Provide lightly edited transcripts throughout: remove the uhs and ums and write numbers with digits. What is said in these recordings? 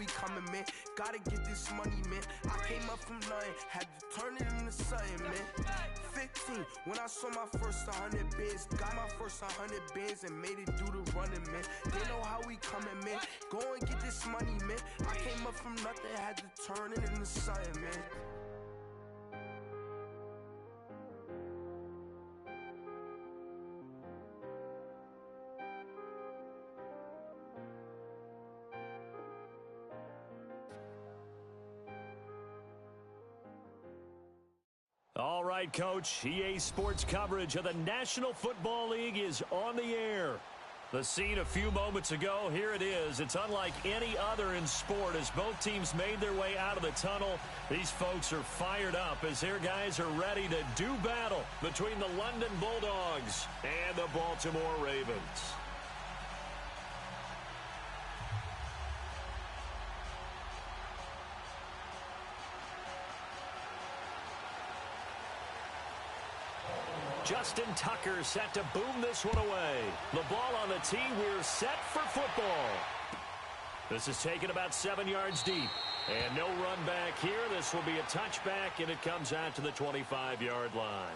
we coming, man. Gotta get this money, man. I came up from nothing, had to turn it into something, man. 15, when I saw my first 100 bands, got my first 100 bands and made it do the running, man. They know how we coming, man. Go and get this money, man. I came up from nothing, had to turn it into something, man. All right, Coach. EA Sports coverage of the National Football League is on the air. The scene a few moments ago, here it is. It's unlike any other in sport as both teams made their way out of the tunnel. These folks are fired up as their guys are ready to do battle between the London Bulldogs and the Baltimore Ravens. Justin Tucker set to boom this one away. The ball on the tee. We're set for football. This is taken about 7 yards deep. And no run back here. This will be a touchback, and it comes out to the 25-yard line.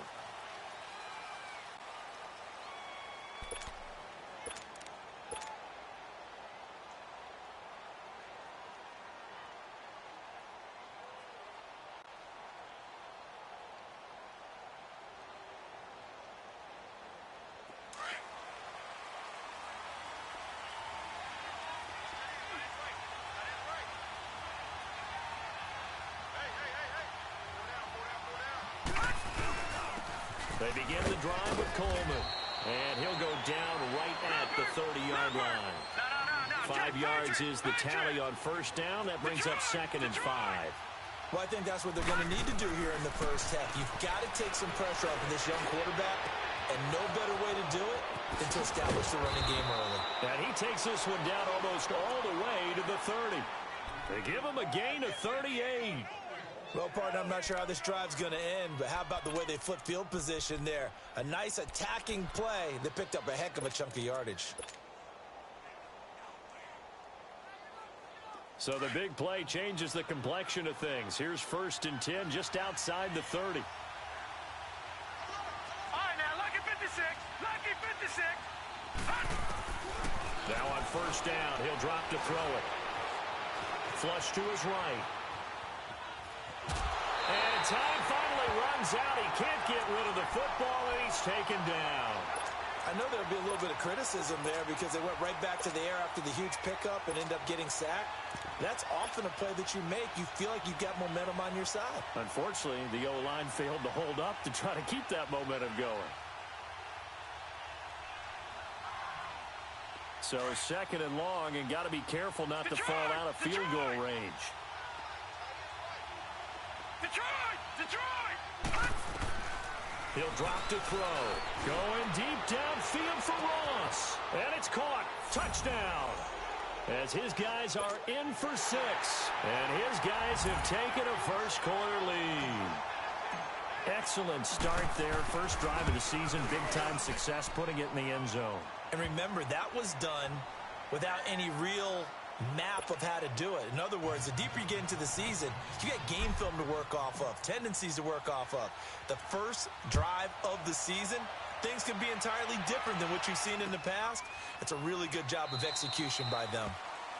They begin the drive with Coleman. And he'll go down right at the 30-yard line. 5 yards is the tally on first down. That brings up 2nd and 5. Well, I think that's what they're going to need to do here in the first half. You've got to take some pressure off of this young quarterback, and no better way to do it than to establish the running game early. And he takes this one down almost all the way to the 30. They give him a gain of 38. Well, partner, I'm not sure how this drive's going to end, but how about the way they flip field position there? A nice attacking play that picked up a heck of a chunk of yardage. So the big play changes the complexion of things. Here's 1st and 10 just outside the 30. All right, now, lucky 56. Lucky 56. Now on first down, he'll drop to throw it. Flush to his right. And time finally runs out. He can't get rid of the football, and he's taken down. I know there'll be a little bit of criticism there because they went right back to the air after the huge pickup and end up getting sacked. That's often a play that you make. You feel like you've got momentum on your side. Unfortunately, the O-line failed to hold up to try to keep that momentum going. So 2nd and long, and got to be careful not to fall out of field goal range. Detroit! He'll drop to throw. Going deep downfield for Ross. And it's caught. Touchdown. As his guys are in for 6. And his guys have taken a first-quarter lead. Excellent start there. First drive of the season. Big-time success, putting it in the end zone. And remember, that was done without any real map of how to do it. In other words, the deeper you get into the season, you got game film to work off of, tendencies to work off of. The first drive of the season, things can be entirely different than what you've seen in the past. It's a really good job of execution by them.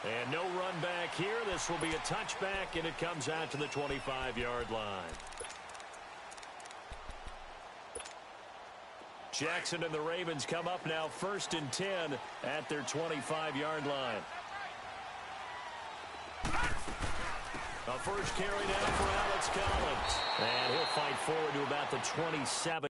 And no run back here. This will be a touchback, and it comes out to the 25-yard line. Jackson and the Ravens come up now 1st and 10 at their 25-yard line. A first carry down for Alex Collins. And he'll fight forward to about the 27.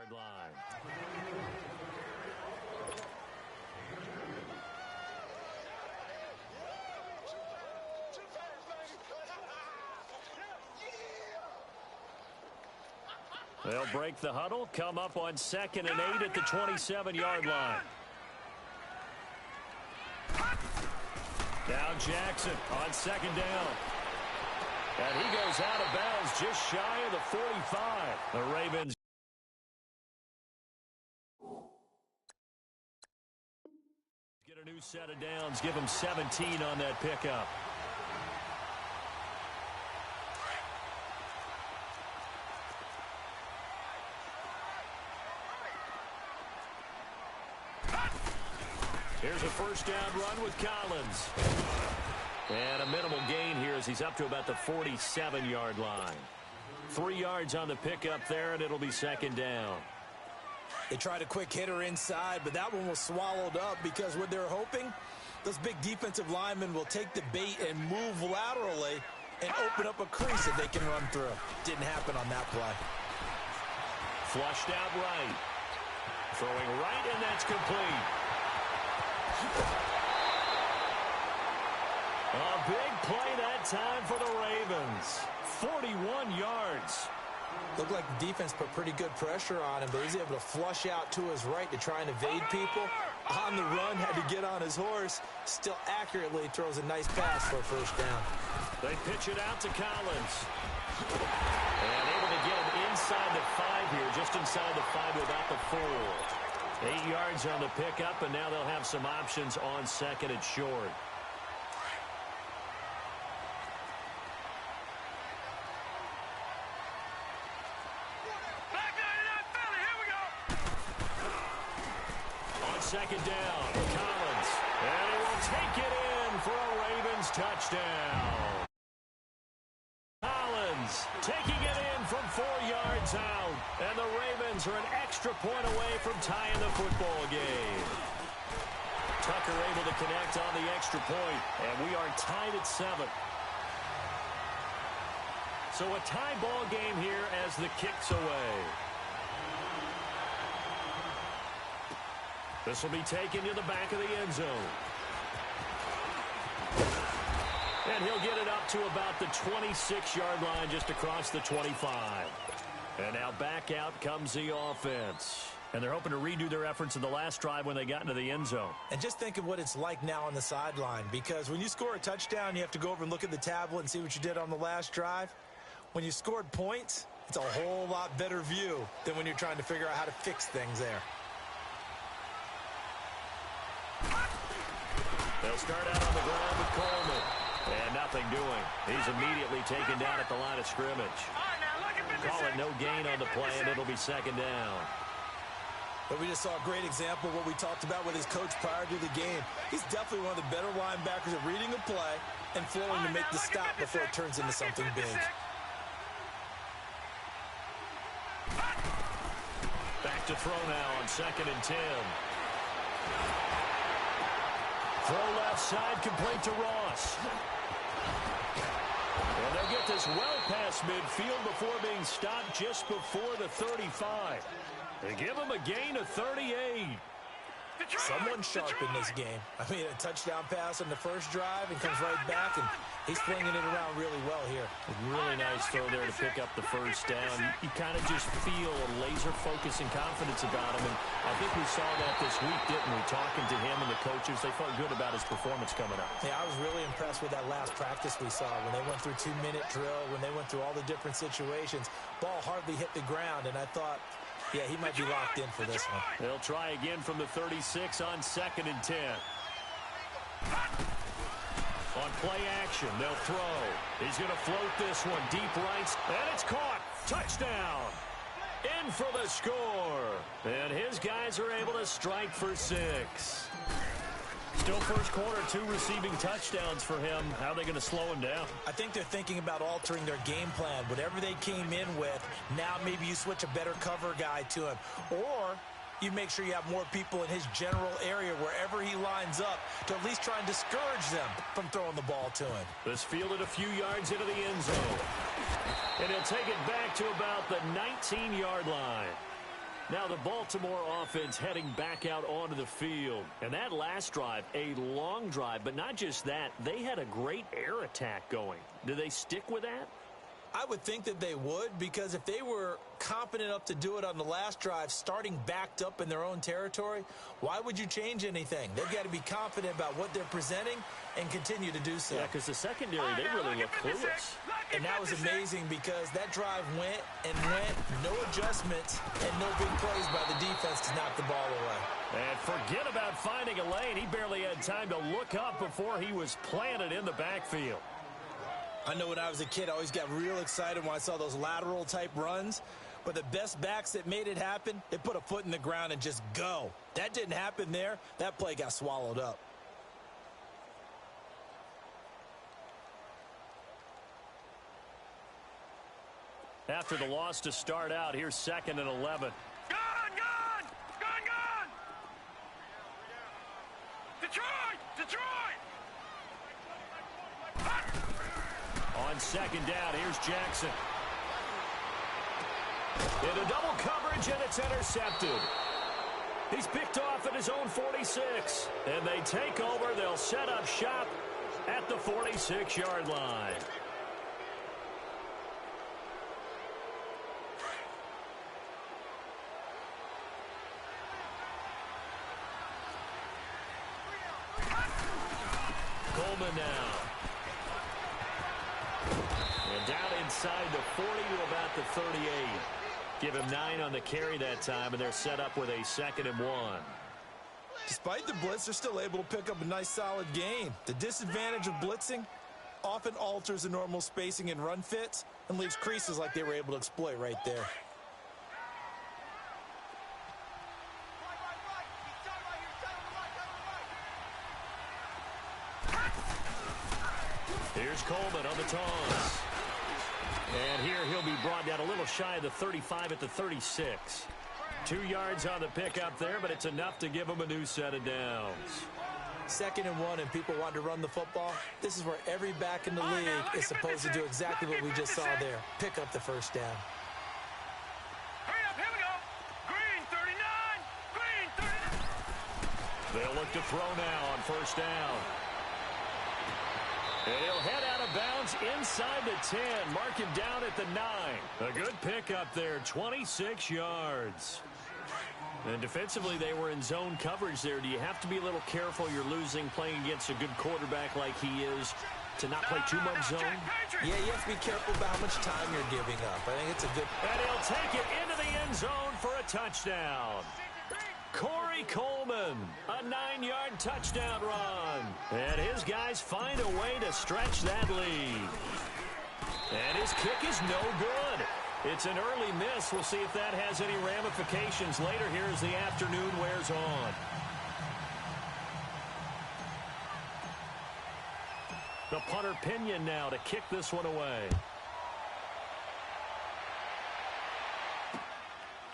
yard line. They'll break the huddle, come up on 2nd and 8 at the 27-yard line. Now Jackson on 2nd down. And he goes out of bounds just shy of the 45. The Ravens get a new set of downs, give them 17 on that pickup. Here's a first down run with Collins. And a minimal gain here as he's up to about the 47-yard line. 3 yards on the pickup there, and it'll be 2nd down. They tried a quick hitter inside, but that one was swallowed up because what they're hoping, those big defensive linemen will take the bait and move laterally and open up a crease that they can run through. Didn't happen on that play. Flushed out right. Throwing right, and that's complete. A big play that time for the Ravens. 41 yards. Looked like the defense put pretty good pressure on him, but he's able to flush out to his right to try and evade people. On the run, had to get on his horse. Still accurately throws a nice pass for a first down. They pitch it out to Collins. And able to get him inside the 5 here, just inside the 5 without the 4. 8 yards on the pickup, and now they'll have some options on 2nd and short. On 2nd down, Collins. And he will take it in for a Ravens touchdown. Collins taking it in from 4 yards out. And the Ravens are an extra point away from tying the football game. Tucker able to connect on the extra point. And we are tied at 7. So a tie ball game here as the kick's away. This will be taken to the back of the end zone. And he'll get it up to about the 26-yard line, just across the 25. And now back out comes the offense. And they're hoping to redo their efforts in the last drive when they got into the end zone. And just think of what it's like now on the sideline, because when you score a touchdown, you have to go over and look at the tablet and see what you did on the last drive. When you scored points, it's a whole lot better view than when you're trying to figure out how to fix things there. They'll start out on the ground with Coleman. And nothing doing. He's immediately taken down at the line of scrimmage. Call it no gain on the play, and it'll be 2nd down. But we just saw a great example of what we talked about with his coach prior to the game. He's definitely one of the better linebackers at reading a play and flowing to make the stop before it turns into something big. Back to throw now on 2nd and 10. Throw left side, complete to Ross. And they'll get this well past midfield before being stopped just before the 35. They give him a gain of 38. Someone sharp in this game. I mean, a touchdown pass on the first drive and comes right back, and he's flinging it around really well here. A really nice throw there to pick up the first down. You kind of just feel a laser focus and confidence about him, and I think we saw that this week, didn't we? Talking to him and the coaches, they felt good about his performance coming up. Yeah, I was really impressed with that last practice we saw when they went through 2-minute drill, when they went through all the different situations. Ball hardly hit the ground, and I thought, yeah, he might be locked in for this one. They'll try again from the 36 on 2nd and 10. On play action, they'll throw. He's going to float this one deep right, and it's caught. Touchdown. In for the score. And his guys are able to strike for 6. Still first quarter, 2 receiving touchdowns for him. How are they going to slow him down? I think they're thinking about altering their game plan. Whatever they came in with, now maybe you switch a better cover guy to him. Or you make sure you have more people in his general area wherever he lines up to at least try and discourage them from throwing the ball to him. This fielded a few yards into the end zone. And he'll take it back to about the 19-yard line. Now the Baltimore offense heading back out onto the field. And that last drive, a long drive, but not just that, they had a great air attack going. Do they stick with that? I would think that they would, because if they were confident enough to do it on the last drive, starting backed up in their own territory, why would you change anything? They've got to be confident about what they're presenting and continue to do so. Yeah, because the secondary, they really look clueless. And that was amazing because that drive went and went, no adjustments, and no big plays by the defense to knock the ball away. And forget about finding a lane. He barely had time to look up before he was planted in the backfield. I know when I was a kid, I always got real excited when I saw those lateral-type runs. But the best backs that made it happen, they put a foot in the ground and just go. That didn't happen there. That play got swallowed up. After the loss to start out, here's 2nd and 11. Gone! Detroit! On 2nd down, here's Jackson. Into double coverage, and it's intercepted. He's picked off at his own 46. And they take over. They'll set up shop at the 46-yard line. Coleman now. And down inside the 40 to about the 38. Give him 9 on the carry that time, and they're set up with a 2nd and 1. Despite the blitz, they're still able to pick up a nice, solid gain. The disadvantage of blitzing often alters the normal spacing and run fits and leaves creases like they were able to exploit right there. Here's Coleman on the toss. And here he'll be brought down a little shy of the 35 at the 36. 2 yards on the pickup there, but it's enough to give him a new set of downs. 2nd and 1, and people want to run the football. This is where every back in the league is supposed to do exactly what we just saw there. Pick up the first down. Hurry up, here we go. Green 39. They'll look to throw now on 1st down. And he'll head out of bounds inside the 10. Mark him down at the 9. A good pickup there, 26 yards. And defensively, they were in zone coverage there. Do you have to be a little careful? You're losing playing against a good quarterback like he is to not play too much zone? Yeah, you have to be careful about how much time you're giving up. I think it's a good... And he'll take it into the end zone for a touchdown. Corey Coleman, a 9-yard touchdown run. And his guys find a way to stretch that lead. And his kick is no good. It's an early miss. We'll see if that has any ramifications later here as the afternoon wears on. The punter Pinion now to kick this one away.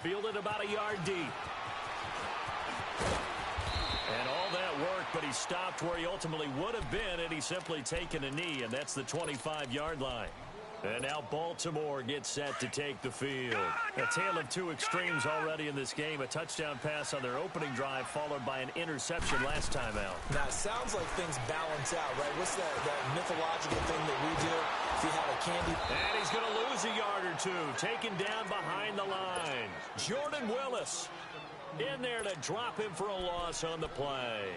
Fielded about a yard deep. And all that work, but he stopped where he ultimately would have been had he simply taken a knee, and that's the 25-yard line. And now Baltimore gets set to take the field. A tale of two extremes already in this game. A touchdown pass on their opening drive followed by an interception last time out. Now, it sounds like things balance out, right? What's that mythological thing that we do? If you had a candy... And he's going to lose a yard or two. Taken down behind the line. Jordan Willis in there to drop him for a loss on the play.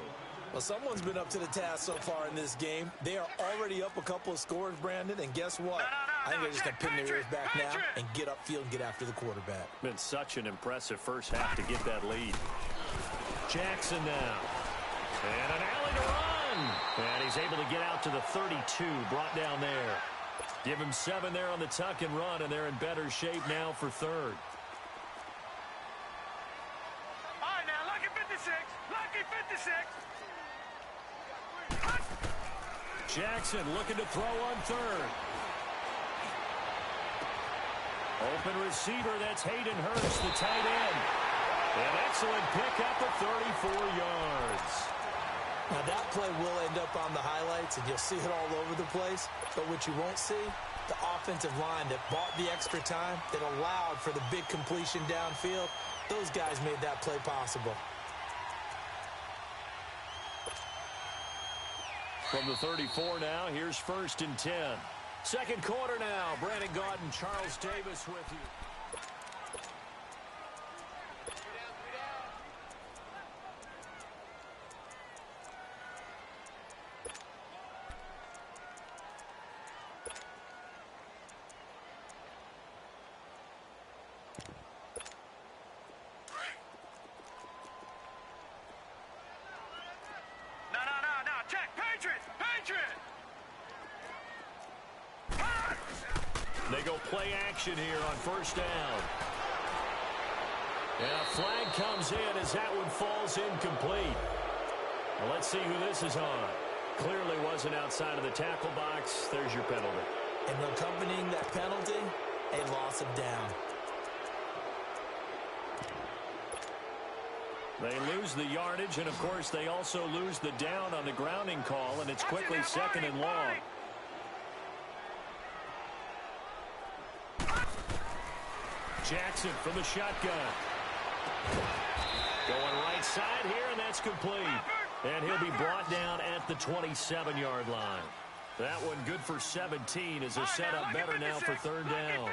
Well, someone's been up to the task so far in this game. They are already up a couple of scores, Brandon, and guess what? I think they're just going to pin their ears back now and get upfield and get after the quarterback. Been such an impressive first half to get that lead. Jackson now. And an alley to run. And he's able to get out to the 32, brought down there. Give him 7 there on the tuck and run, and they're in better shape now for third. All right, now, lucky 56. Lucky 56. Jackson looking to throw on third. Open receiver, that's Hayden Hurst, the tight end. An excellent pickup of 34 yards. Now, that play will end up on the highlights, and you'll see it all over the place. But what you won't see the offensive line that bought the extra time, that allowed for the big completion downfield, those guys made that play possible. From the 34 now, here's 1st and 10. Second quarter now. Brandon Gotw, Charles Davis with you. They go play action here on 1st down. And a flag comes in as that one falls incomplete. Well, let's see who this is on. Clearly wasn't outside of the tackle box. There's your penalty. And accompanying that penalty, a loss of down. They lose the yardage, and, of course, they also lose the down on the grounding call, and it's quickly 2nd and long. Jackson from the shotgun. Going right side here, and that's complete. And he'll be brought down at the 27-yard line. That one good for 17 as a setup better now for 3rd down.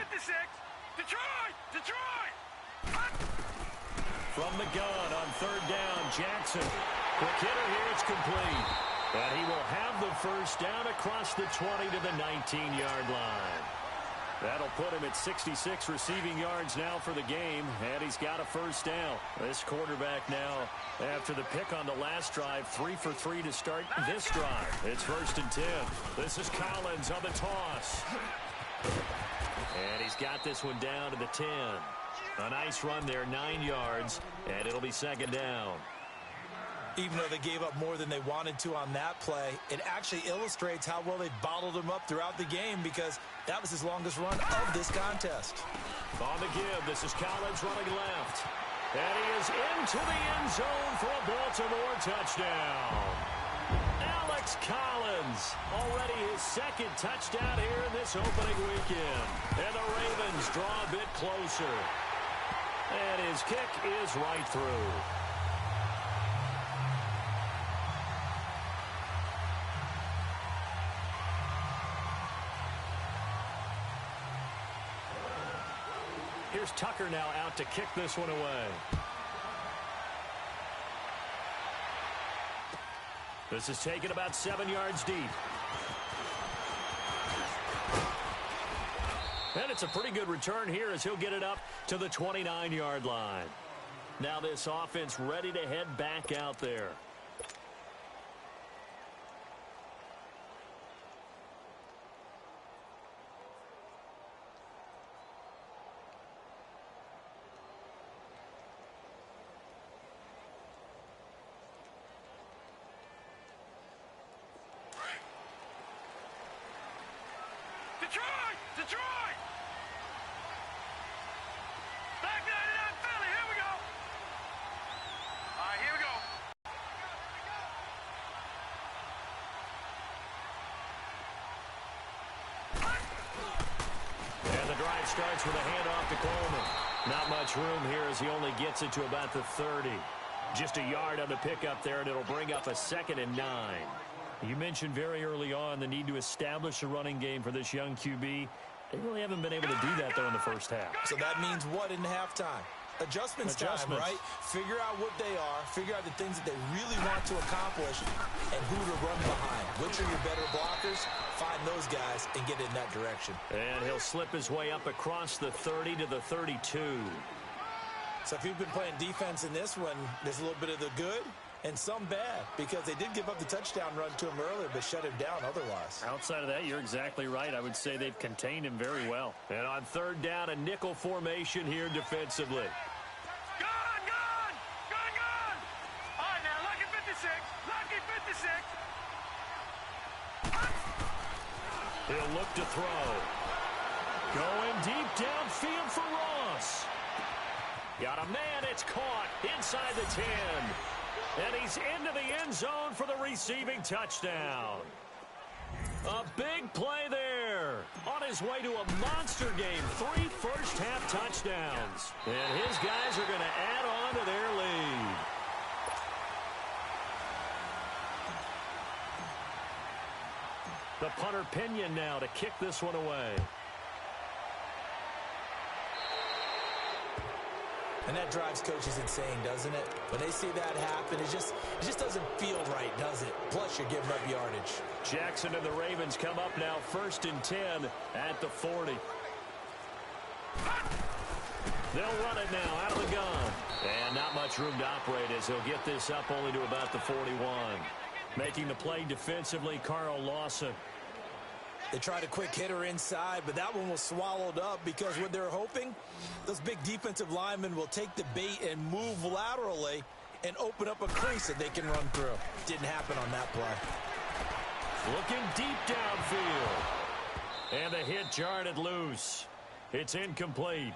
From the gun on 3rd down, Jackson. Quick hitter here, it's complete. And he will have the 1st down across the 20 to the 19-yard line. That'll put him at 66 receiving yards now for the game, and he's got a 1st down. This quarterback now, after the pick on the last drive, 3 for 3 to start this drive. It's 1st and 10. This is Collins on the toss. And he's got this one down to the 10. A nice run there, 9 yards, and it'll be 2nd down. Even though they gave up more than they wanted to on that play, it actually illustrates how well they bottled him up throughout the game because that was his longest run of this contest. On the give, this is Collins running left. And he is into the end zone for a Baltimore touchdown. Alex Collins, already his 2nd touchdown here in this opening weekend. And the Ravens draw a bit closer. And his kick is right through. Here's Tucker now out to kick this one away. This is taken about 7 yards deep. And it's a pretty good return here as he'll get it up to the 29-yard line. Now this offense ready to head back out there. Detroit! Back 99 Philly, here we go. All right, here we go. And the drive starts with a handoff to Coleman. Not much room here as he only gets it to about the 30. Just a yard on the pickup there, and it'll bring up a 2nd and 9. You mentioned very early on the need to establish a running game for this young QB. They really haven't been able to do that, though, in the first half. So that means what in halftime? Adjustments time, right? Figure out what they are, figure out the things that they really want to accomplish, and who to run behind. Which are your better blockers? Find those guys and get in that direction. And he'll slip his way up across the 30 to the 32. So if you've been playing defense in this one, there's a little bit of the good and some bad, because they did give up the touchdown run to him earlier, but shut him down otherwise. Outside of that, you're exactly right. I would say they've contained him very well. And on 3rd down, a nickel formation here defensively. Gun! All right, now, lucky 56. He'll look to throw. Going deep downfield for Ross. Got a man, it's caught inside the 10. And he's into the end zone for the receiving touchdown. A big play there. Turner on his way to a monster game. 3 first-half touchdowns. And his guys are going to add on to their lead. The punter Pinion now to kick this one away. And that drives coaches insane, doesn't it? When they see that happen, it just doesn't feel right, does it? Plus, you're giving up yardage. Jackson and the Ravens come up now 1st and 10 at the 40. They'll run it now out of the gun. And not much room to operate as he'll get this up only to about the 41. Making the play defensively, Carl Lawson. They tried a quick hitter inside, but that one was swallowed up because what they're hoping, those big defensive linemen will take the bait and move laterally and open up a crease that they can run through. Didn't happen on that play. Looking deep downfield. And the hit jarred it loose. It's incomplete.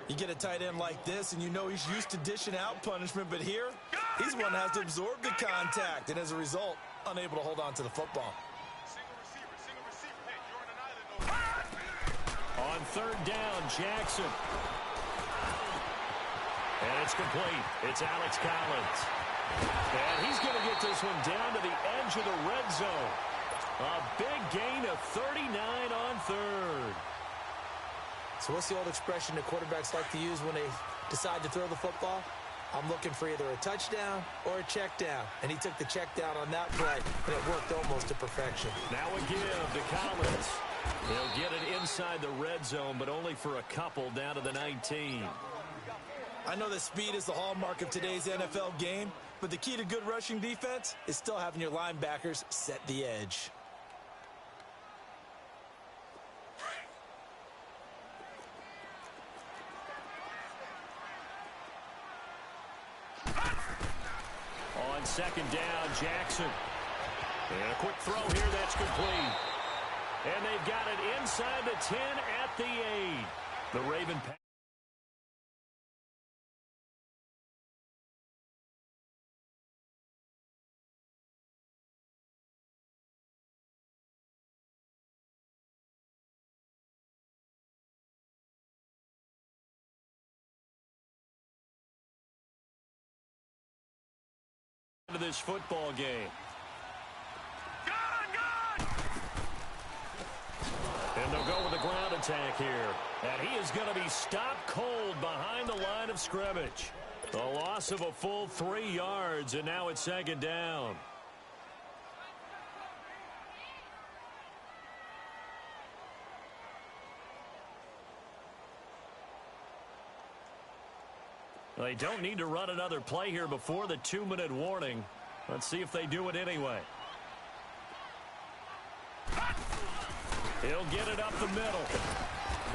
You get a tight end like this, and you know he's used to dishing out punishment, but here, he's one that has to absorb the contact, and as a result, unable to hold on to the football. On 3rd down, Jackson. And it's complete. It's Alex Collins. And he's going to get this one down to the edge of the red zone. A big gain of 39 on 3rd. So what's the old expression that quarterbacks like to use when they decide to throw the football? I'm looking for either a touchdown or a check down. And he took the check down on that play, and it worked almost to perfection. Now a give to Collins. He'll get it inside the red zone, but only for a couple down to the 19. I know that speed is the hallmark of today's NFL game, but the key to good rushing defense is still having your linebackers set the edge. On 2nd down, Jackson. And a quick throw here, that's complete. And they've got it inside the 10 at the 8. The Raven pass. Into this football game. And they'll go with the ground attack here. And he is going to be stopped cold behind the line of scrimmage. A loss of a full 3 yards, and now it's 2nd down. They don't need to run another play here before the 2-minute warning. Let's see if they do it anyway. He'll get it up the middle.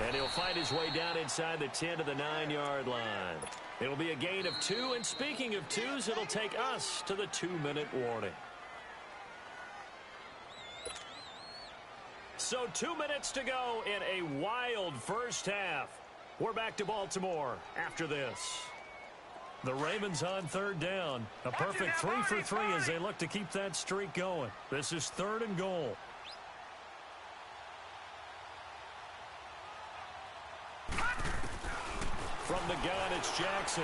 And he'll find his way down inside the 10 to the 9-yard line. It'll be a gain of 2. And speaking of 2s, it'll take us to the 2-minute warning. So 2 minutes to go in a wild first half. We're back to Baltimore after this. The Ravens on 3rd down. A perfect 3 for 3 as they look to keep that streak going. This is 3rd and goal. From the gun, it's Jackson.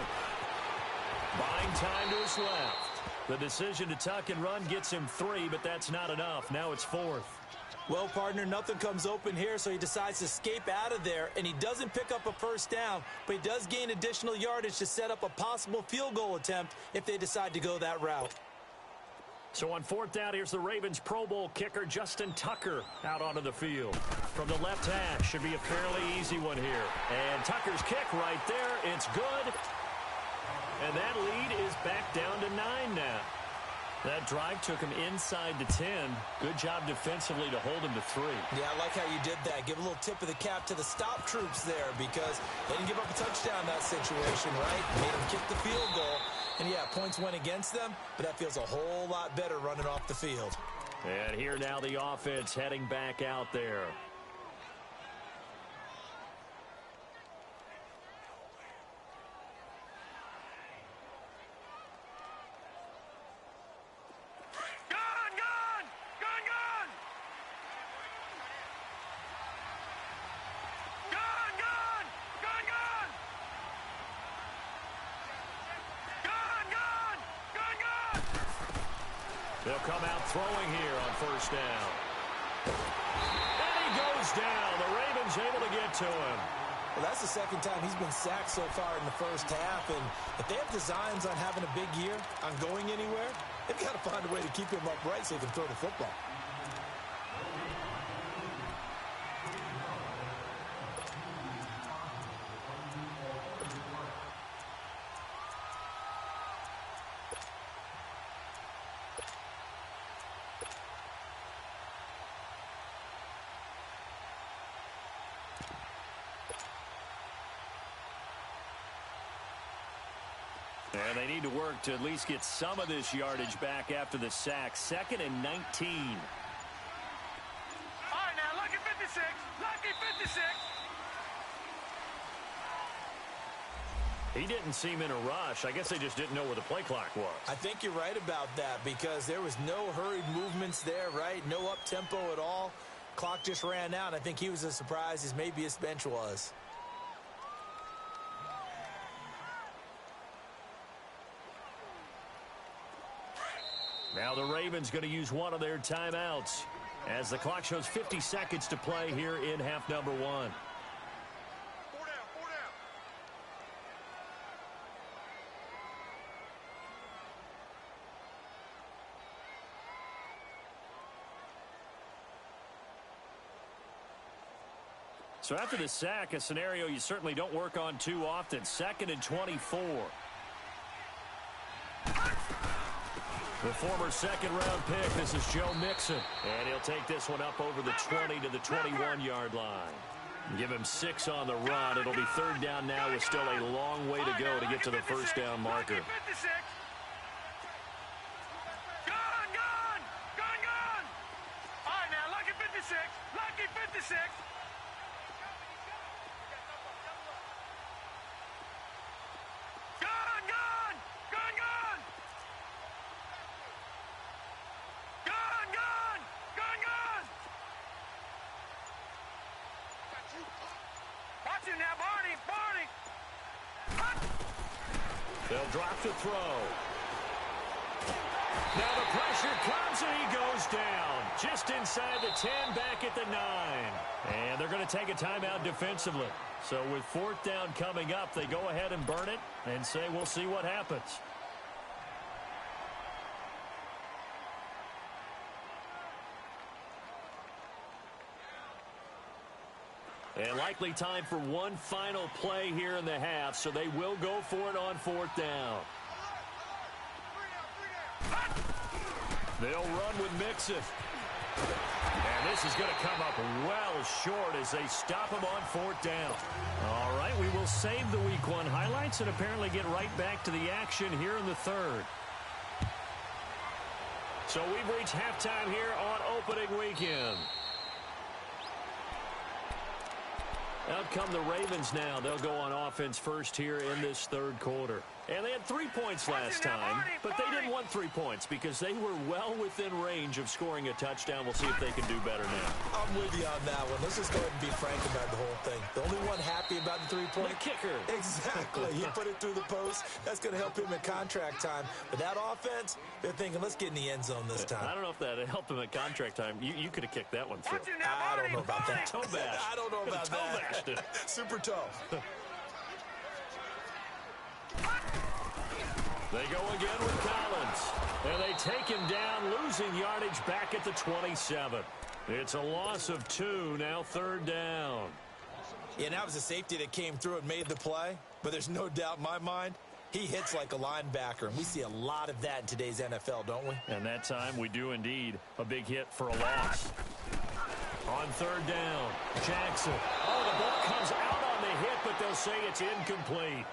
Buying time to his left. The decision to tuck and run gets him 3, but that's not enough. Now it's 4th. Well, partner, nothing comes open here, so he decides to escape out of there, and he doesn't pick up a first down, but he does gain additional yardage to set up a possible field goal attempt if they decide to go that route. So on 4th down, here's the Ravens Pro Bowl kicker Justin Tucker out onto the field. From the left hash, should be a fairly easy one here. And Tucker's kick right there, it's good. And that lead is back down to 9 now. That drive took him inside the 10. Good job defensively to hold him to 3. Yeah, I like how you did that. Give a little tip of the cap to the stop troops there because they didn't give up a touchdown in that situation, right? Made them kick the field goal. And, yeah, points went against them, but that feels a whole lot better running off the field. And here now the offense heading back out there. They'll come out throwing here on first down. And he goes down. The Ravens able to get to him. Well, that's the second time he's been sacked so far in the first half. And if they have designs on having a big year, on going anywhere, they've got to find a way to keep him upright so he can throw the football. And they need to work to at least get some of this yardage back after the sack. 2nd and 19. All right, now, lucky 56. Lucky 56. He didn't seem in a rush. I guess they just didn't know where the play clock was. I think you're right about that because there was no hurried movements there, right? No up-tempo at all. Clock just ran out. I think he was as surprised as maybe his bench was. Now the Ravens going to use one of their timeouts as the clock shows 50 seconds to play here in half number 1. 4 down, 4 down. So after the sack, a scenario you certainly don't work on too often. 2nd and 24. The former second-round pick, this is Joe Mixon. And he'll take this one up over the 20 to the 21-yard line. Give him 6 on the run. It'll be 3rd down now with still a long way to go to get to the first down marker. Lucky 56. Gone, gone, gone, gone. All right, now, lucky 56. Lucky 56. Gone, gone, gone, gone. Gone, gone, gone, gone. Watch him now, Barney, Barney. They'll drop to throw. Now the pressure comes and he goes down. Just inside the 10, back at the 9. And they're going to take a timeout defensively. So with 4th down coming up, they go ahead and burn it and say we'll see what happens. And likely time for one final play here in the half, so they will go for it on 4th down. They'll run with Mixon. And this is going to come up well short as they stop him on 4th down. All right, we will save the Week 1 highlights and apparently get right back to the action here in the 3rd. So we've reached halftime here on opening weekend. Out come the Ravens now. They'll go on offense first here in this 3rd quarter. And they had 3 points last time, but they didn't want 3 points because they were well within range of scoring a touchdown. We'll see if they can do better now. I'm with you on that one. Let's just go ahead and be frank about the whole thing. The only one happy about the 3-point. The kicker. Exactly. He put it through the post. That's going to help him in contract time. But that offense, they're thinking, let's get in the end zone this time. I don't know if that helped him at contract time. You could have kicked that one through. I don't know about that. Toe bash. I don't know about that. Toe bashed it. Super toe. They go again with Collins. And they take him down, losing yardage back at the 27. It's a loss of 2, now 3rd down. Yeah, that was a safety that came through and made the play. But there's no doubt in my mind, he hits like a linebacker. And we see a lot of that in today's NFL, don't we? And that time we do indeed. A big hit for a loss. On 3rd down, Jackson. Oh, the ball comes out on the hit, but they'll say it's incomplete.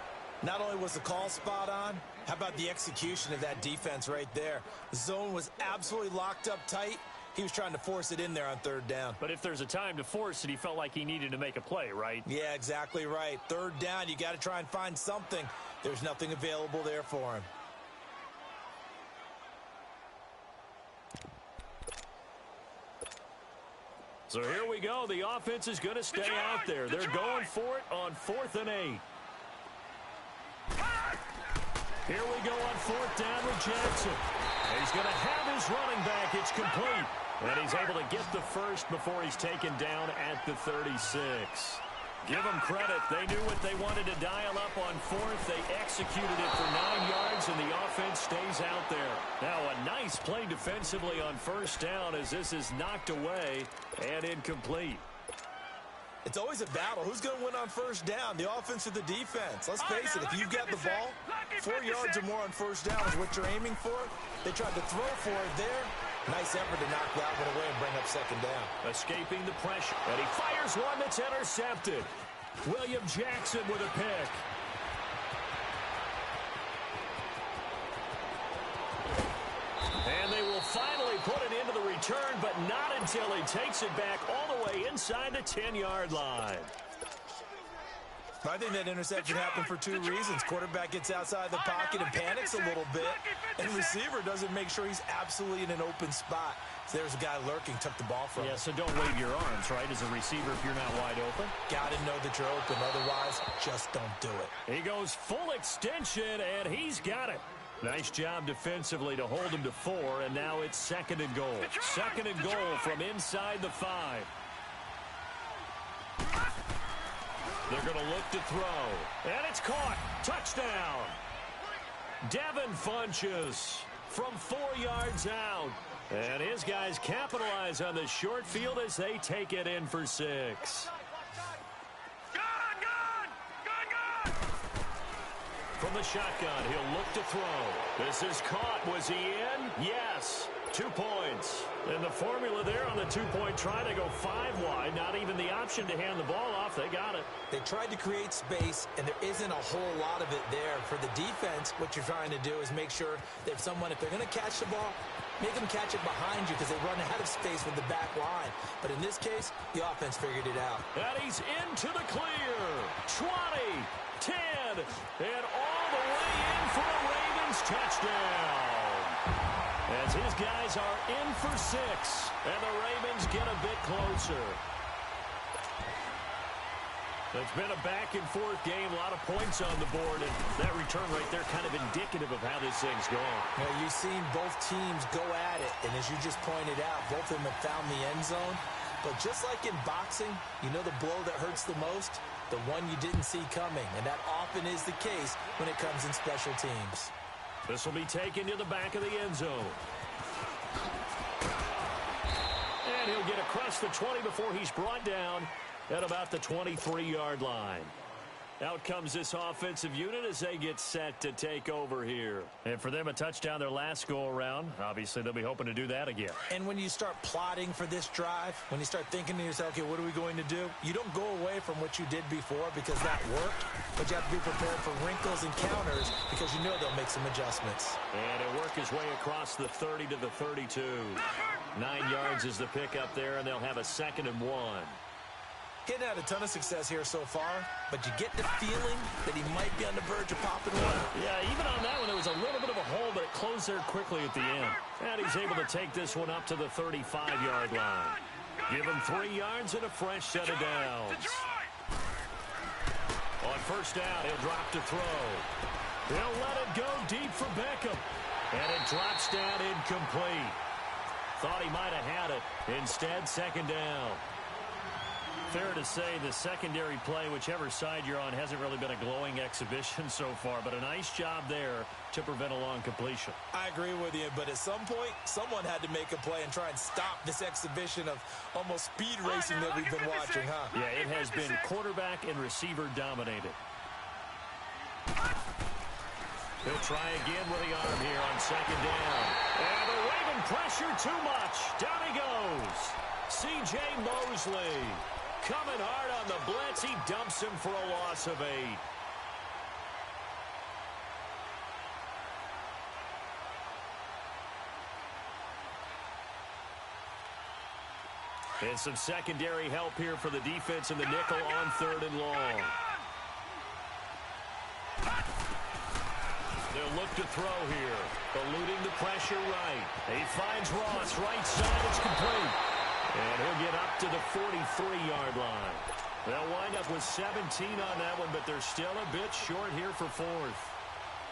Not only was the call spot on, how about the execution of that defense right there? The zone was absolutely locked up tight. He was trying to force it in there on 3rd down. But if there's a time to force it, he felt like he needed to make a play, right? Yeah, exactly right. 3rd down, you got to try and find something. There's nothing available there for him. So here we go. The offense is going to stay out there. They're going for it on 4th and 8. Here we go on 4th down with Jackson. He's going to have his running back. It's complete. And he's able to get the first before he's taken down at the 36. Give them credit. They knew what they wanted to dial up on fourth. They executed it for 9 yards, and the offense stays out there. Now a nice play defensively on first down as this is knocked away and incomplete. It's always a battle. Who's going to win on first down, the offense or the defense? Let's face it, if you've got the ball, 4 yards or more on first down is what you're aiming for. They tried to throw for it there. Nice effort to knock that one away and bring up second down. Escaping the pressure, and he fires one that's intercepted. William Jackson with a pick. And they will finally put it into the return, but not until he takes it back all the way inside the 10-yard line. I think that interception happened for two reasons. Quarterback gets outside the pocket and panics a little bit, and receiver doesn't make sure he's absolutely in an open spot. So there's a guy lurking, took the ball from him. Yeah, so don't wave your arms, right, as a receiver if you're not wide open. Got to know that you're open. Otherwise, just don't do it. He goes full extension, and he's got it. Nice job defensively to hold him to 4, and now it's second and goal. Second and goal from inside the 5. They're going to look to throw. And it's caught. Touchdown. Devin Funchess from 4 yards out. And his guys capitalize on the short field as they take it in for 6. From the shotgun, he'll look to throw. This is caught. Was he in? Yes. 2 points. And the formula there on the two-point try, they go 5 wide. Not even the option to hand the ball off. They got it. They tried to create space, and there isn't a whole lot of it there. For the defense, what you're trying to do is make sure that if they're going to catch the ball, make them catch it behind you because they run out of space with the back line. But in this case, the offense figured it out. And he's into the clear. 20, 10, and all the way in for a Ravens touchdown. As his guys are in for 6, and the Ravens get a bit closer. It's been a back-and-forth game, a lot of points on the board, and that return right there kind of indicative of how this thing's going. Now, you've seen both teams go at it, and as you just pointed out, both of them have found the end zone. But just like in boxing, you know the blow that hurts the most? The one you didn't see coming, and that often is the case when it comes in special teams. This will be taken to the back of the end zone. And he'll get across the 20 before he's brought down at about the 23-yard line. Out comes this offensive unit as they get set to take over here. And for them, a touchdown their last go-around. Obviously, they'll be hoping to do that again. And when you start plotting for this drive, when you start thinking to yourself, okay, what are we going to do? You don't go away from what you did before because that worked, but you have to be prepared for wrinkles and counters because you know they'll make some adjustments. And he'll work his way across the 30 to the 32. 9 yards is the pickup there, and they'll have a 2nd and 1. Getting had a ton of success here so far, but you get the feeling that he might be on the verge of popping one. Yeah, even on that one, there was a little bit of a hole, but it closed there quickly at the end. And he's able to take this one up to the 35-yard line. Give him 3 yards and a fresh set of downs. On first down, he'll drop to throw. He'll let it go deep for Beckham. And it drops down incomplete. Thought he might have had it. Instead, 2nd down. Fair to say the secondary play, whichever side you're on, hasn't really been a glowing exhibition so far, but a nice job there to prevent a long completion. I agree with you, but at some point, someone had to make a play and try and stop this exhibition of almost speed racing that we've been watching, huh? Yeah, it has been quarterback and receiver dominated. He'll try again with the arm here on 2nd down. And the Raven pressure too much. Down he goes. C.J. Mosley. Coming hard on the blitz. He dumps him for a loss of 8. And some secondary help here for the defense in the nickel on 3rd and long. They'll look to throw here. Eluding the pressure right. He finds Ross. Right side. It's complete. And he'll get up to the 43-yard line. They'll wind up with 17 on that one, but they're still a bit short here for 4th.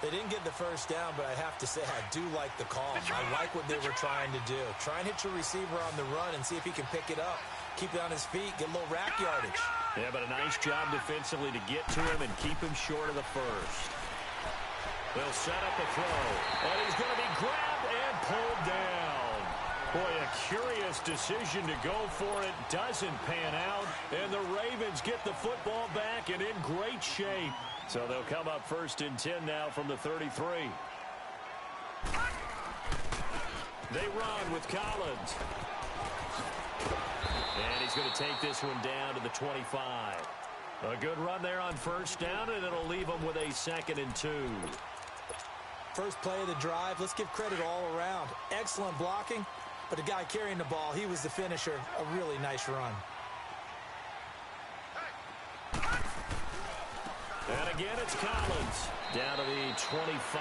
They didn't get the first down, but I have to say I do like the call. I like what they were trying to do. Try and hit your receiver on the run and see if he can pick it up. Keep it on his feet, get a little rack yardage. Yeah, but a nice job defensively to get to him and keep him short of the first. They'll set up a throw, and he's going to be grabbed and pulled down. Boy, a curious decision to go for it. Doesn't pan out, and the Ravens get the football back and in great shape. So they'll come up 1st and 10 now from the 33. They run with Collins. And he's going to take this one down to the 25. A good run there on 1st down, and it'll leave them with a 2nd and 2. First play of the drive, let's give credit all around. Excellent blocking, but the guy carrying the ball, he was the finisher. A really nice run. And again, it's Collins down to the 25.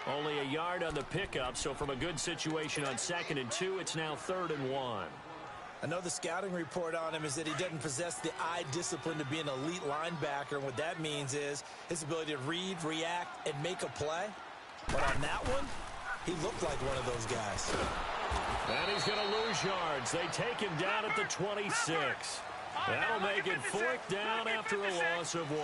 Only a yard on the pickup, so from a good situation on 2nd and 2, it's now 3rd and 1. I know the scouting report on him is that he doesn't possess the eye discipline to be an elite linebacker. And what that means is his ability to read, react, and make a play. But on that one, he looked like one of those guys. And he's going to lose yards. They take him down at the 26. That'll make it 4th down after a loss of 1.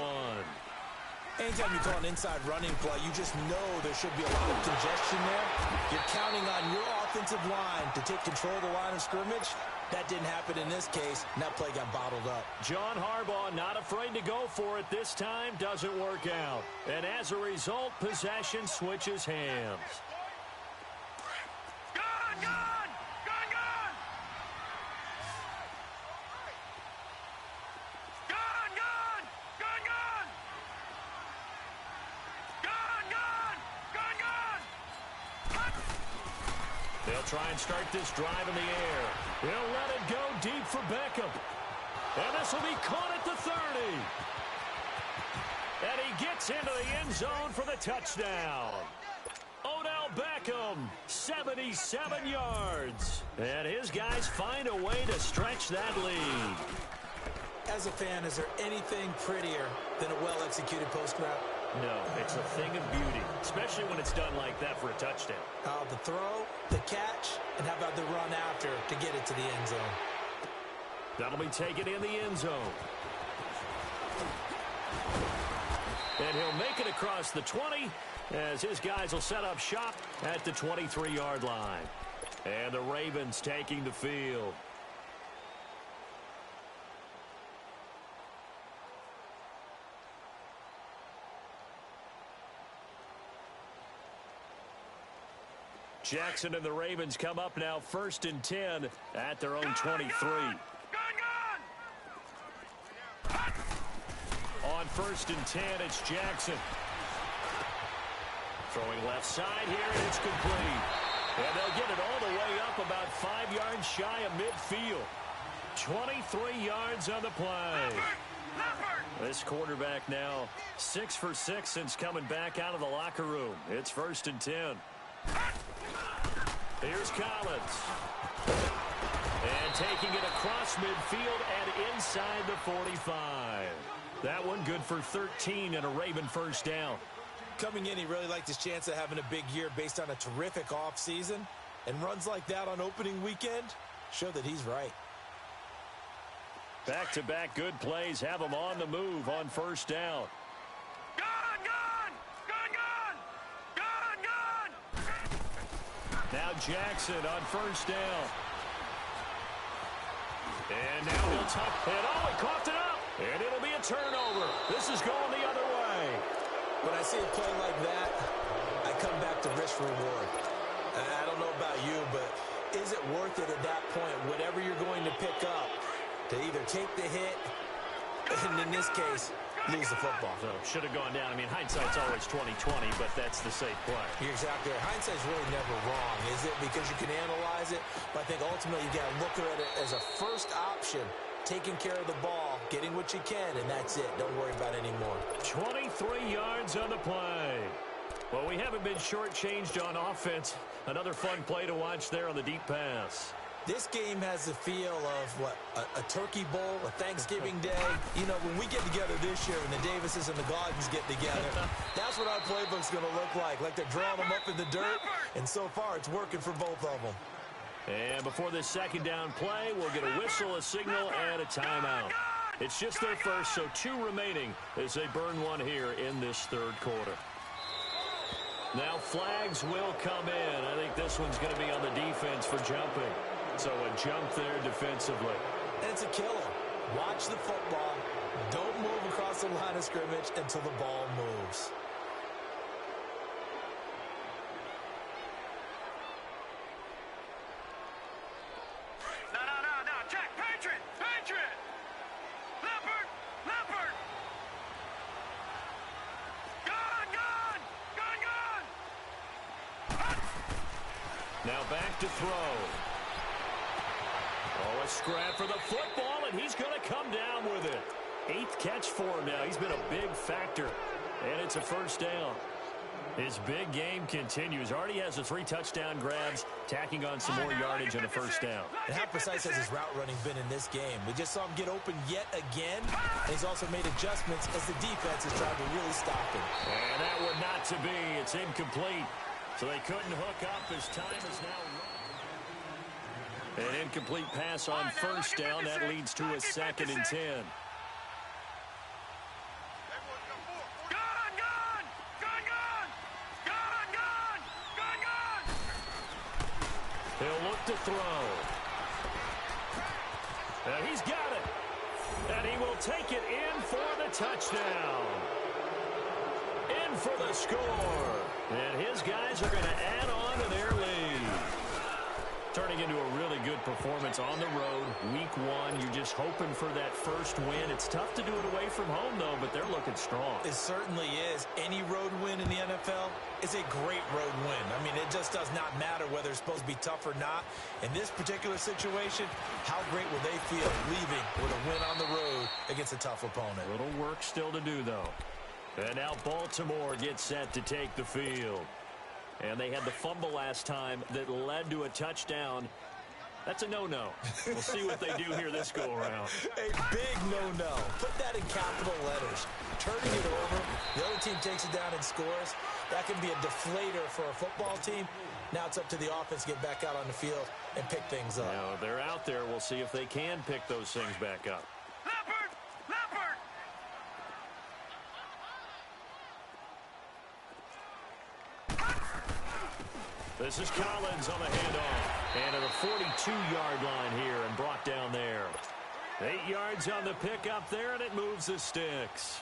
Anytime you call an inside running play, you just know there should be a lot of congestion there. You're counting on your offensive line to take control of the line of scrimmage. That didn't happen in this case, and that play got bottled up. John Harbaugh not afraid to go for it this time. Doesn't work out. And as a result, possession switches hands. Gone, gone! Gone, gone! Gone, gone! Gone, gone! Gone, gone! Gone, gone! They'll try and start this drive in the air. They'll let it go deep for Beckham. And this will be caught at the 30. And he gets into the end zone for the touchdown. Odell Beckham, 77 yards. And his guys find a way to stretch that lead. As a fan, is there anything prettier than a well-executed post route? No, it's a thing of beauty, especially when it's done like that for a touchdown. The throw, the catch, and how about the run after to get it to the end zone? That'll be taken in the end zone. And he'll make it across the 20 as his guys will set up shop at the 23-yard line. And the Ravens taking the field. Jackson and the Ravens come up now 1st and 10 at their own 23. Gone, gone! On 1st and 10, it's Jackson. Throwing left side here, and it's complete. And they'll get it all the way up about 5 yards shy of midfield. 23 yards on the play. This quarterback now 6 for 6 since coming back out of the locker room. It's 1st and 10. Here's Collins. And taking it across midfield and inside the 45. That one good for 13 and a Raven 1st down. Coming in, he really liked his chance of having a big year based on a terrific offseason. And runs like that on opening weekend show that he's right. Back-to-back good plays have him on the move on 1st down. Gone, gone! Gone, gone! Gone, gone! Now Jackson on 1st down. And now he'll tuck it. Oh, he coughed it up. And it'll be a turnover. This is going the other way. When I see a play like that, I come back to risk reward. I don't know about you, but is it worth it at that point, whatever you're going to pick up, to either take the hit, and in this case, lose the football? So should have gone down. I mean, hindsight's always 20/20, but that's the safe play. You're exactly right. Hindsight's really never wrong, is it? Because you can analyze it, but I think ultimately you got to look at it as a first option, taking care of the ball, getting what you can, and that's it. Don't worry about it anymore. 23 yards on the play. Well, we haven't been shortchanged on offense. Another fun play to watch there on the deep pass. This game has the feel of, what, a turkey bowl, a Thanksgiving day. You know, when we get together this year, when the Davises and the Gotws get together, that's what our playbook's going to look like. Like they're drawing them up in the dirt, and so far it's working for both of them. And before this second down play, we'll get a whistle, a signal, and a timeout. It's just their first, so 2 remaining as they burn one here in this third quarter. Now flags will come in. I think this one's going to be on the defense for jumping. So a jump there defensively. And it's a killer. Watch the football. Don't move across the line of scrimmage until the ball moves. No. Check. Patriot. Leopard. Gun. Now back to throw. Oh, a scrap for the football, and he's going to come down with it. 8th catch for him now. He's been a big factor, and it's a first down. His big game continues. Already has the 3 touchdown grabs, tacking on some more yardage and a first down. And how precise has his route running been in this game? We just saw him get open yet again, and he's also made adjustments as the defense has tried to really stop him. And that were not to be. It's incomplete. So they couldn't hook up as time is now run. An incomplete pass on first down. That leads to a 2nd and 10. He'll look to throw. And he's got it. And he will take it in for the touchdown. In for the score. And his guys are going to add on to their lead. Turning into a really good performance on the road. Week 1, you're just hoping for that first win. It's tough to do it away from home, though, but they're looking strong. It certainly is. Any road win in the NFL is a great road win. I mean, it just does not matter whether it's supposed to be tough or not. In this particular situation, how great will they feel leaving with a win on the road against a tough opponent? Little work still to do, though. And now Baltimore gets set to take the field. And they had the fumble last time that led to a touchdown. That's a no-no. We'll see what they do here this go-around. A big no-no. Put that in capital letters. Turning it over, the other team takes it down and scores. That can be a deflator for a football team. Now it's up to the offense to get back out on the field and pick things up. Now, if they're out there, we'll see if they can pick those things back up. Leopard! This is Collins on the handoff. And at the 42-yard line here and brought down there. 8 yards on the pickup there, and it moves the sticks.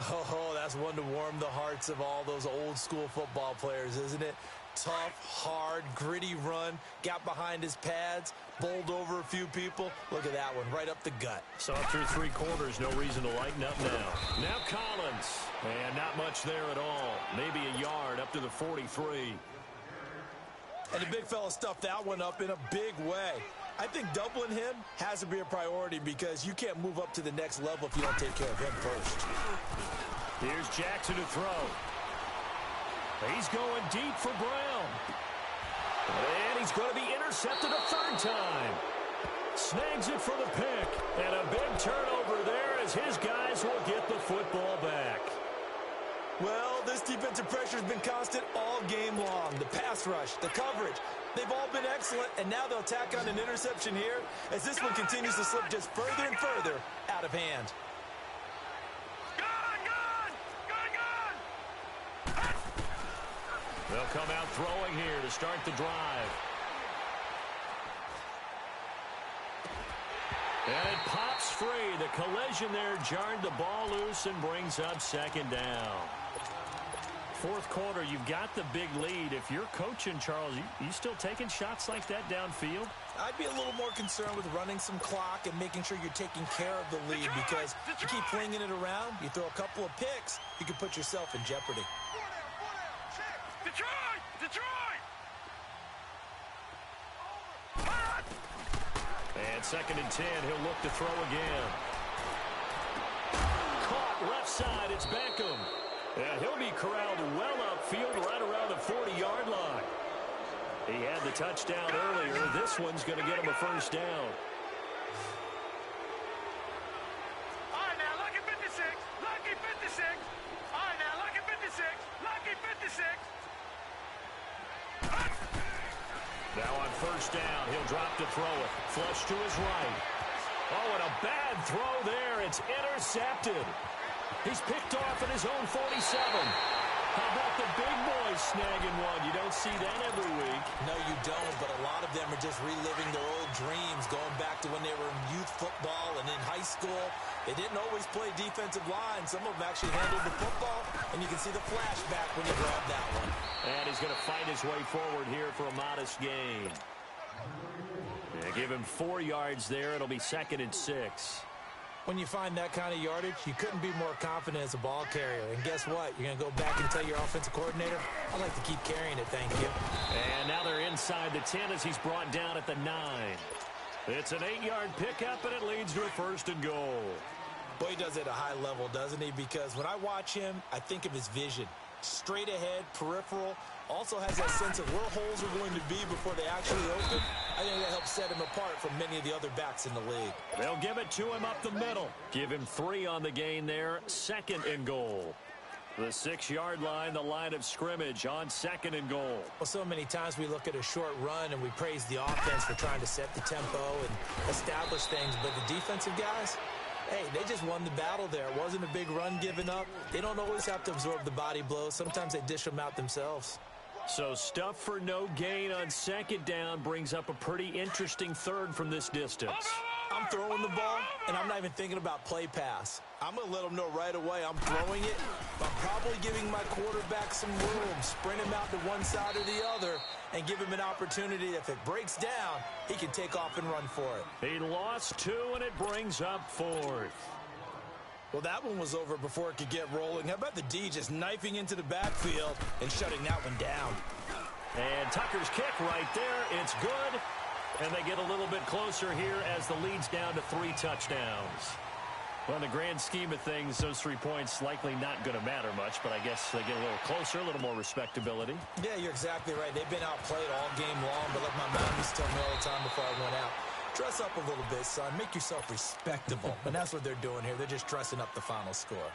Oh, that's one to warm the hearts of all those old-school football players, isn't it? Tough, hard, gritty run. Got behind his pads, bowled over a few people. Look at that one, right up the gut. Saw through 3 quarters, no reason to lighten up now. Now Collins, and not much there at all. Maybe a yard up to the 43. And the big fella stuffed that one up in a big way. I think doubling him has to be a priority because you can't move up to the next level if you don't take care of him first. Here's Jackson to throw. He's going deep for Brown. And he's going to be intercepted a 3rd time. Snags it for the pick. And a big turnover there as his guys will get the football back. Well, this defensive pressure has been constant all game long. The pass rush, the coverage, they've all been excellent, and now they'll tack on an interception here as this one continues to slip just further and further out of hand. They'll come out throwing here to start the drive. And it pops free. The collision there jarred the ball loose and brings up 2nd down. 4th quarter, you've got the big lead. If you're coaching, Charles, you still taking shots like that downfield? I'd be a little more concerned with running some clock and making sure you're taking care of the lead because you keep flinging it around, you throw a couple of picks, you can put yourself in jeopardy. Detroit! And 2nd and 10, he'll look to throw again. Caught left side, it's Beckham. And he'll be corralled well upfield right around the 40-yard line. He had the touchdown earlier. This one's going to get him a first down. All right, now, lucky 56. Lucky 56. All right, now, lucky 56. Lucky 56. Now on first down, he'll drop to throw it. Flush to his right. Oh, and a bad throw there. It's intercepted. He's picked off at his own 47. How about the big boys snagging one? You don't see that every week. No, you don't, but a lot of them are just reliving their old dreams, going back to when they were in youth football and in high school. They didn't always play defensive line. Some of them actually handled the football, and you can see the flashback when he grabbed that one. And he's going to fight his way forward here for a modest gain. Yeah, give him 4 yards there. It'll be 2nd and 6. When you find that kind of yardage, you couldn't be more confident as a ball carrier. And guess what? You're going to go back and tell your offensive coordinator, I'd like to keep carrying it, thank you. And now they're inside the 10 as he's brought down at the 9. It's an 8-yard pickup, and it leads to a 1st and goal. Boy, he does it at a high level, doesn't he? Because when I watch him, I think of his vision. Straight ahead, peripheral, also has that sense of where holes are going to be before they actually open. I think that helps set him apart from many of the other backs in the league. They'll give it to him up the middle. Give him 3 on the gain there. 2nd and goal. The 6-yard line, the line of scrimmage on 2nd and goal. Well, so many times we look at a short run and we praise the offense for trying to set the tempo and establish things, but the defensive guys, hey, they just won the battle there. It wasn't a big run given up. They don't always have to absorb the body blows. Sometimes they dish them out themselves. So stuff for no gain on 2nd down brings up a pretty interesting 3rd from this distance. I'm throwing the ball, and I'm not even thinking about play pass. I'm going to let them know right away I'm throwing it. I'm probably giving my quarterback some room, sprint him out to one side or the other, and give him an opportunity. If it breaks down, he can take off and run for it. He lost 2, and it brings up 4th. Well, that one was over before it could get rolling. How about the D just knifing into the backfield and shutting that one down? And Tucker's kick right there. It's good. And they get a little bit closer here as the lead's down to 3 touchdowns. Well, in the grand scheme of things, those 3 points likely not going to matter much, but I guess they get a little closer, a little more respectability. Yeah, you're exactly right. They've been outplayed all game long, but like my mom used to tell me all the time before I went out, dress up a little bit, son. Make yourself respectable. And that's what they're doing here. They're just dressing up the final score.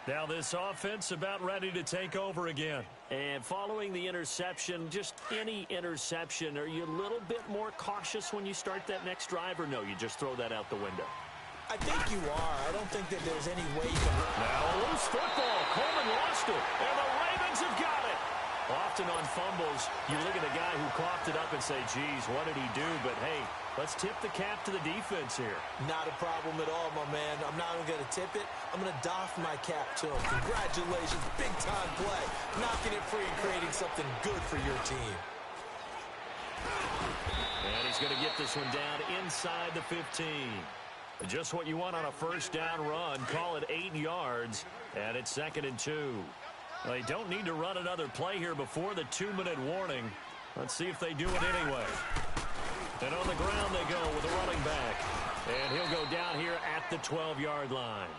Now this offense about ready to take over again. And following the interception, just any interception, are you a little bit more cautious when you start that next drive, or no, you just throw that out the window? I think you are. I don't think that there's any way you can... Now a loose football. Coleman lost it. And the Ravens have got it. Often on fumbles, you look at the guy who coughed it up and say, geez, what did he do? But, hey, let's tip the cap to the defense here. Not a problem at all, my man. I'm not even going to tip it. I'm going to doff my cap to him. Congratulations. Big-time play. Knocking it free and creating something good for your team. And he's going to get this one down inside the 15. Just what you want on a first down run. Call it 8 yards, and it's 2nd and 2. They don't need to run another play here before the 2-minute warning. Let's see if they do it anyway. And on the ground they go with a running back. And he'll go down here at the 12-yard line.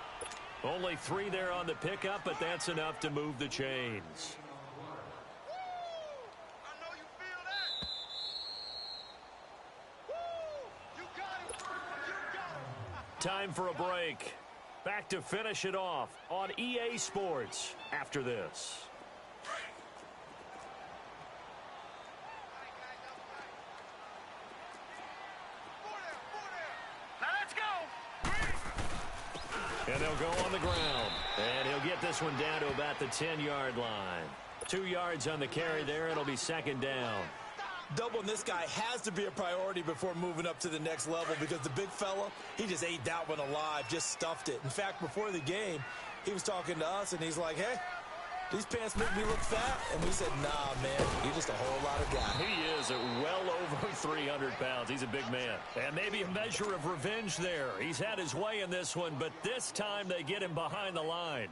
Only 3 there on the pickup, but that's enough to move the chains. Time for a break. Back to finish it off on EA Sports after this. Now let's go. And they'll go on the ground. And he'll get this one down to about the 10-yard line. 2 yards on the carry there. It'll be 2nd down. Doubling this guy has to be a priority before moving up to the next level, because the big fella, he just ate that one alive, just stuffed it. In fact, before the game, he was talking to us, and he's like, hey, these pants make me look fat. And we said, nah, man, you're just a whole lot of guy. He is at well over 300 pounds. He's a big man. And maybe a measure of revenge there. He's had his way in this one, but this time they get him behind the line.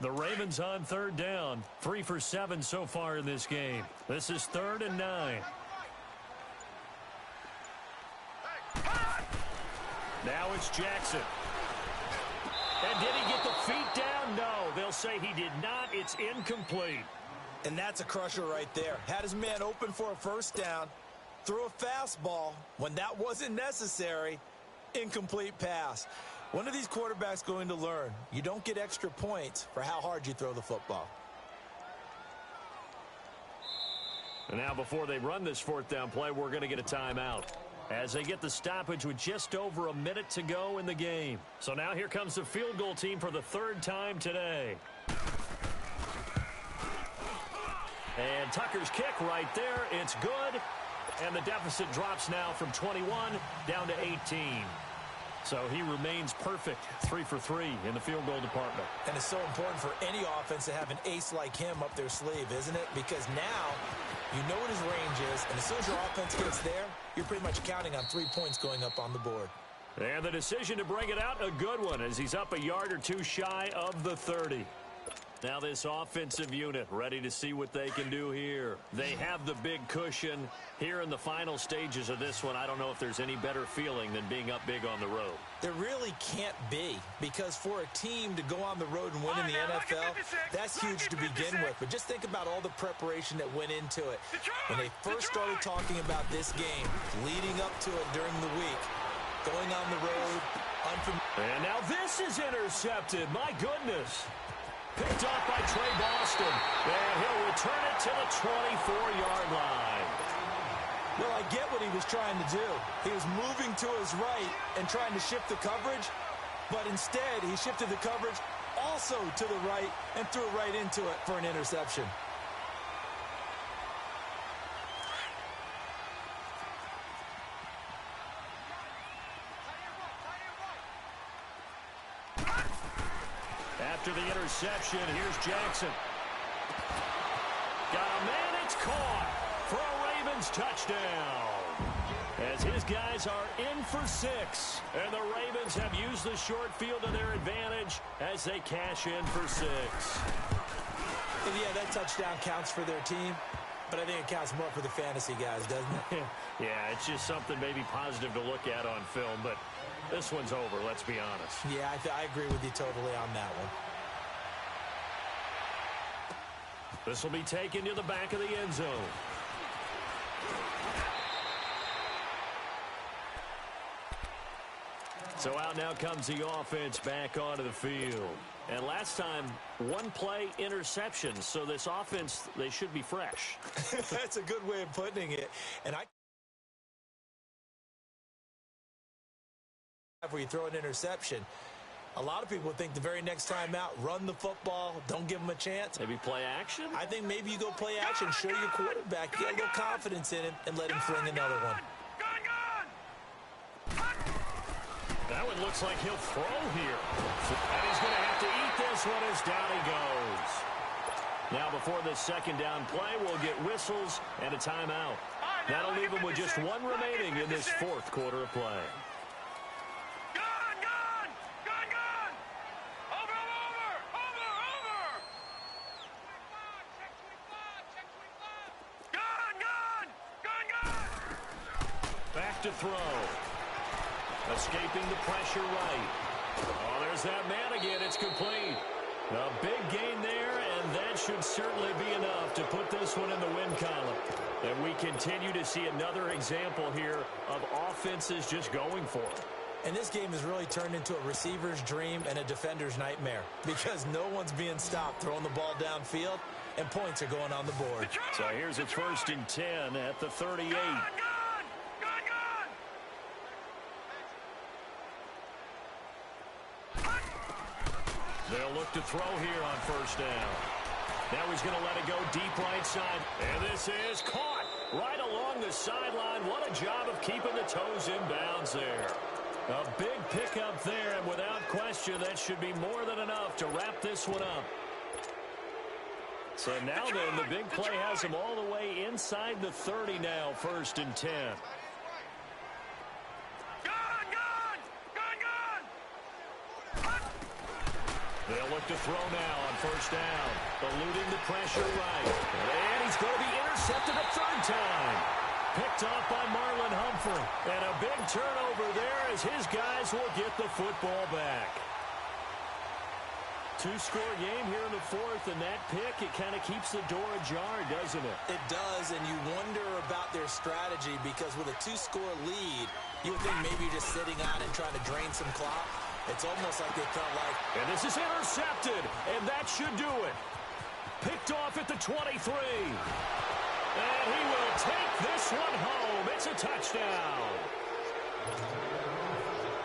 The Ravens on third down. 3 for 7 so far in this game. This is 3rd and 9. Now it's Jackson. And did he get the feet down? No, they'll say he did not. It's incomplete. And that's a crusher right there. Had his man open for a first down, threw a fastball when that wasn't necessary. Incomplete pass. When are these quarterbacks going to learn? You don't get extra points for how hard you throw the football. And now before they run this 4th down play, we're going to get a timeout as they get the stoppage with just over a minute to go in the game. So now here comes the field goal team for the 3rd time today. And Tucker's kick right there. It's good. And the deficit drops now from 21 down to 18. So he remains perfect, 3 for 3 in the field goal department. And it's so important for any offense to have an ace like him up their sleeve, isn't it? Because now you know what his range is, and as soon as your offense gets there, you're pretty much counting on 3 points going up on the board. And the decision to bring it out, a good one, as he's up a yard or two shy of the 30. Now this offensive unit ready to see what they can do here. They have the big cushion here in the final stages of this one. I don't know if there's any better feeling than being up big on the road. There really can't be, because for a team to go on the road and win in the NFL, that's huge to begin with. But just think about all the preparation that went into it. When they first started talking about this game, leading up to it during the week, going on the road, unfamiliar. And now this is intercepted. My goodness. Picked off by Trey Boston. And he'll return it to the 24-yard line. Well, I get what he was trying to do. He was moving to his right and trying to shift the coverage, but instead he shifted the coverage also to the right and threw it right into it for an interception. After the interception, here's Jackson. Got a man, it's caught for a Ravens touchdown. As his guys are in for 6. And the Ravens have used the short field to their advantage as they cash in for 6. And yeah, that touchdown counts for their team, but I think it counts more for the fantasy guys, doesn't it? Yeah, it's just something maybe positive to look at on film, but this one's over, let's be honest. Yeah, I agree with you totally on that one. This will be taken to the back of the end zone. So out now comes the offense back onto the field. And last time, 1 play interception. So this offense, they should be fresh. That's a good way of putting it. And where you throw an interception, a lot of people think the very next time out, run the football, don't give them a chance. Maybe play action? I think maybe you go play action, show your quarterback, get a little confidence in him, and let him fling another one. That one looks like he'll throw here. And he's going to have to eat this one as down he goes. Now before this 2nd down play, we'll get whistles and a timeout. That'll leave him with just 1 remaining in this 4th quarter of play. Back to throw. Escaping the pressure right. Oh, there's that man again. It's complete. A big gain there, and that should certainly be enough to put this one in the win column. And we continue to see another example here of offenses just going for it. And this game has really turned into a receiver's dream and a defender's nightmare, because no one's being stopped throwing the ball downfield, and points are going on the board. So here's a 1st and 10 at the 38. They'll look to throw here on 1st down. Now he's going to let it go deep right side. And this is caught right along the sideline. What a job of keeping the toes in bounds there. A big pickup there, and without question, that should be more than enough to wrap this one up. So now then, the big play has him all the way inside the 30 now, 1st and 10. They'll look to throw now on first down. Eluding the pressure right. And he's going to be intercepted a third time. Picked off by Marlon Humphrey. And a big turnover there as his guys will get the football back. Two-score game here in the fourth, and that pick, it kind of keeps the door ajar, doesn't it? It does, and you wonder about their strategy because with a two-score lead, you would think maybe you're just sitting on and trying to drain some clock. It's almost like they felt like... And this is intercepted, and that should do it. Picked off at the 23. And he will take this one home. It's a touchdown.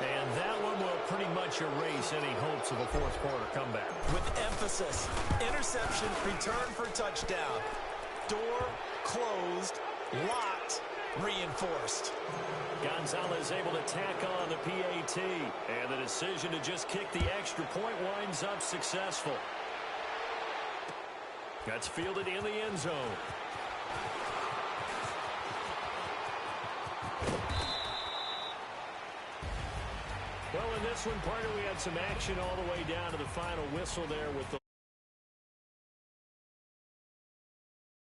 And that one will pretty much erase any hopes of a fourth-quarter comeback. With emphasis, interception, return for touchdown. Door closed, locked, reinforced. Gonzalez able to tack on the PAT. And the decision to just kick the extra point winds up successful. That's fielded in the end zone. Well, in this one, partner, we had some action all the way down to the final whistle there with the